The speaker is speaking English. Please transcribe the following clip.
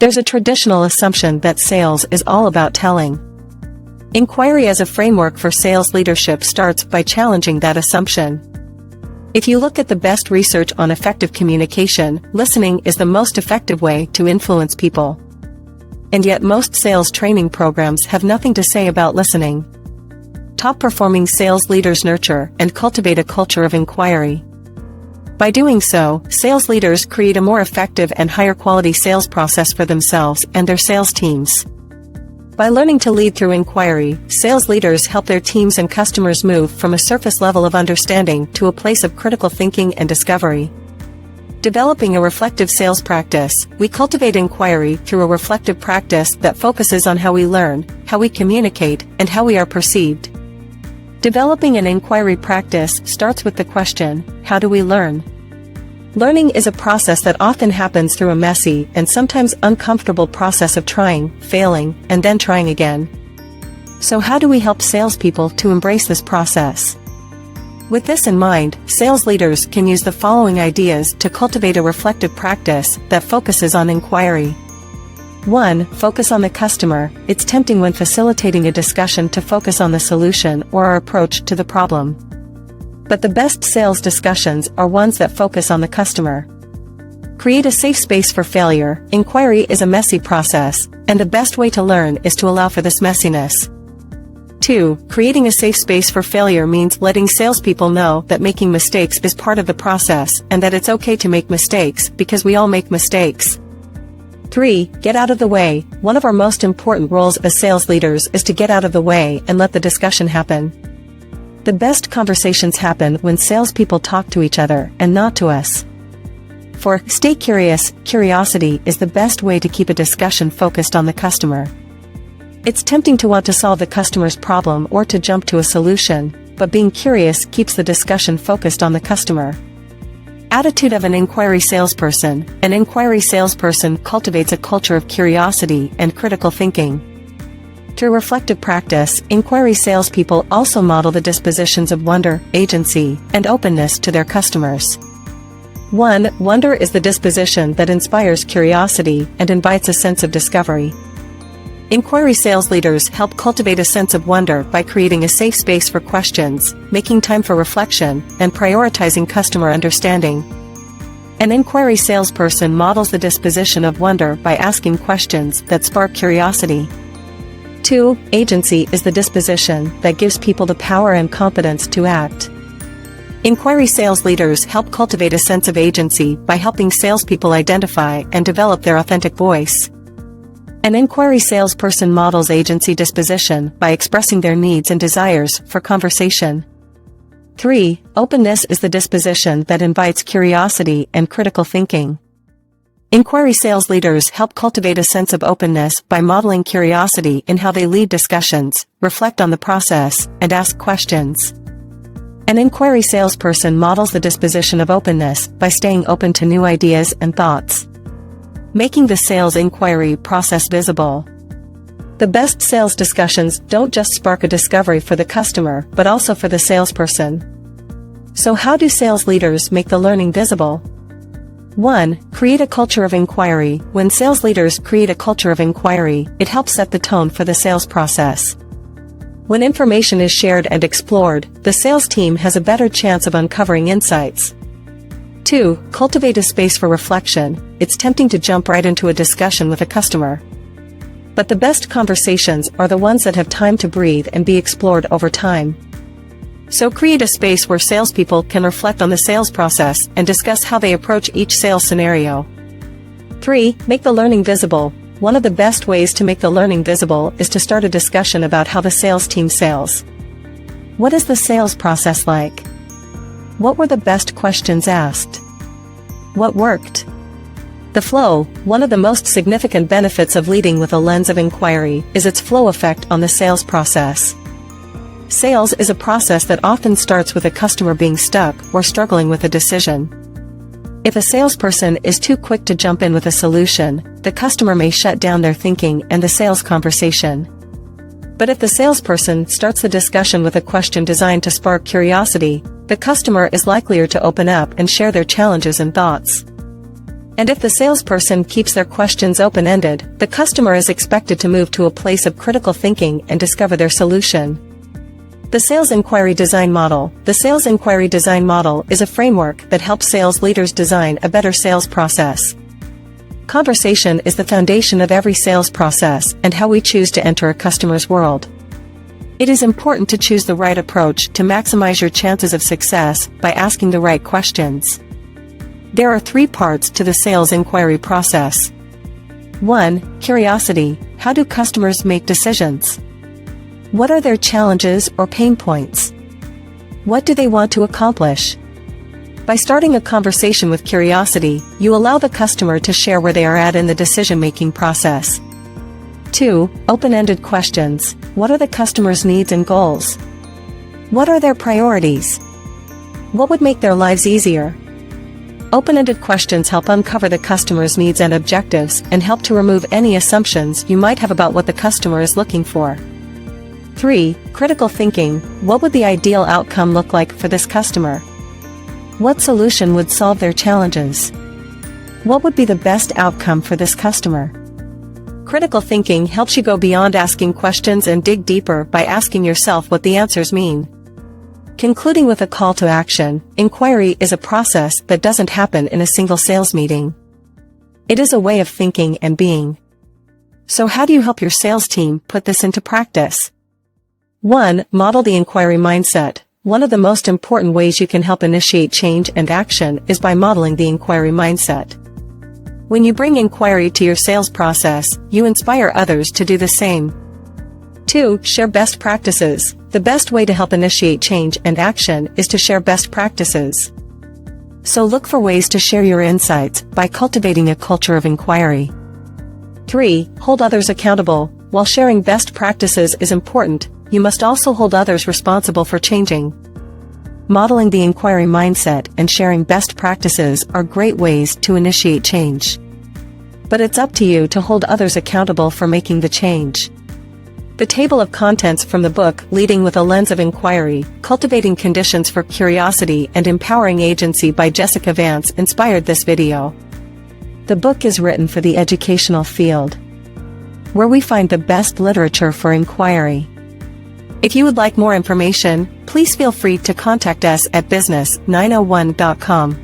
There's a traditional assumption that sales is all about telling. Inquiry as a framework for sales leadership starts by challenging that assumption. If you look at the best research on effective communication, listening is the most effective way to influence people. And yet most sales training programs have nothing to say about listening. Top-performing sales leaders nurture and cultivate a culture of inquiry. By doing so, sales leaders create a more effective and higher-quality sales process for themselves and their sales teams. By learning to lead through inquiry, sales leaders help their teams and customers move from a surface level of understanding to a place of critical thinking and discovery. Developing a reflective sales practice, we cultivate inquiry through a reflective practice that focuses on how we learn, how we communicate, and how we are perceived. Developing an inquiry practice starts with the question, how do we learn? Learning is a process that often happens through a messy and sometimes uncomfortable process of trying, failing, and then trying again. So how do we help salespeople to embrace this process? With this in mind, sales leaders can use the following ideas to cultivate a reflective practice that focuses on inquiry. 1. Focus on the customer. It's tempting when facilitating a discussion to focus on the solution or our approach to the problem. But the best sales discussions are ones that focus on the customer. Create a safe space for failure. Inquiry is a messy process, and the best way to learn is to allow for this messiness. 2. Creating a safe space for failure means letting salespeople know that making mistakes is part of the process and that it's okay to make mistakes because we all make mistakes. 3. Get out of the way. One of our most important roles as sales leaders is to get out of the way and let the discussion happen. The best conversations happen when salespeople talk to each other and not to us. For stay curious, curiosity is the best way to keep a discussion focused on the customer. It's tempting to want to solve the customer's problem or to jump to a solution, but being curious keeps the discussion focused on the customer. Attitude of an inquiry salesperson. An inquiry salesperson cultivates a culture of curiosity and critical thinking. Through reflective practice, inquiry salespeople also model the dispositions of wonder, agency, and openness to their customers. 1. Wonder is the disposition that inspires curiosity and invites a sense of discovery. Inquiry sales leaders help cultivate a sense of wonder by creating a safe space for questions, making time for reflection, and prioritizing customer understanding. An inquiry salesperson models the disposition of wonder by asking questions that spark curiosity. 2. Agency is the disposition that gives people the power and confidence to act. Inquiry sales leaders help cultivate a sense of agency by helping salespeople identify and develop their authentic voice. An inquiry salesperson models agency disposition by expressing their needs and desires for conversation. 3. Openness is the disposition that invites curiosity and critical thinking. Inquiry sales leaders help cultivate a sense of openness by modeling curiosity in how they lead discussions, reflect on the process, and ask questions. An inquiry salesperson models the disposition of openness by staying open to new ideas and thoughts. Making the sales inquiry process visible. The best sales discussions don't just spark a discovery for the customer, but also for the salesperson. So how do sales leaders make the learning visible? 1. Create a culture of inquiry. When sales leaders create a culture of inquiry, it helps set the tone for the sales process. When information is shared and explored, the sales team has a better chance of uncovering insights. 2. Cultivate a space for reflection. It's tempting to jump right into a discussion with a customer. But the best conversations are the ones that have time to breathe and be explored over time. So create a space where salespeople can reflect on the sales process and discuss how they approach each sales scenario. 3. Make the learning visible. One of the best ways to make the learning visible is to start a discussion about how the sales team sells. What is the sales process like? What were the best questions asked? What worked? The flow. One of the most significant benefits of leading with a lens of inquiry is its flow effect on the sales process. Sales is a process that often starts with a customer being stuck or struggling with a decision. If a salesperson is too quick to jump in with a solution, the customer may shut down their thinking and the sales conversation. But if the salesperson starts the discussion with a question designed to spark curiosity, the customer is likelier to open up and share their challenges and thoughts. And if the salesperson keeps their questions open-ended, the customer is expected to move to a place of critical thinking and discover their solution. The Sales Inquiry Design Model. The Sales Inquiry Design Model is a framework that helps sales leaders design a better sales process. Conversation is the foundation of every sales process and how we choose to enter a customer's world. It is important to choose the right approach to maximize your chances of success by asking the right questions. There are 3 parts to the sales inquiry process. 1. Curiosity. How do customers make decisions? What are their challenges or pain points? What do they want to accomplish? By starting a conversation with curiosity, you allow the customer to share where they are at in the decision-making process. 2. Open-ended questions. What are the customer's needs and goals? What are their priorities? What would make their lives easier? Open-ended questions help uncover the customer's needs and objectives and help to remove any assumptions you might have about what the customer is looking for. 3. Critical thinking. What would the ideal outcome look like for this customer? What solution would solve their challenges? What would be the best outcome for this customer? Critical thinking helps you go beyond asking questions and dig deeper by asking yourself what the answers mean. Concluding with a call to action, inquiry is a process that doesn't happen in a single sales meeting. It is a way of thinking and being. So how do you help your sales team put this into practice? 1. Model the inquiry mindset. One of the most important ways you can help initiate change and action is by modeling the inquiry mindset. When you bring inquiry to your sales process, you inspire others to do the same. 2. Share best practices. The best way to help initiate change and action is to share best practices. So look for ways to share your insights by cultivating a culture of inquiry. 3. Hold others accountable. While sharing best practices is important, you must also hold others responsible for changing. Modeling the inquiry mindset and sharing best practices are great ways to initiate change. But it's up to you to hold others accountable for making the change. The table of contents from the book Leading with a Lens of Inquiry, Cultivating Conditions for Curiosity and Empowering Agency by Jessica Vance inspired this video. The book is written for the educational field, where we find the best literature for inquiry. If you would like more information, please feel free to contact us at business901.com.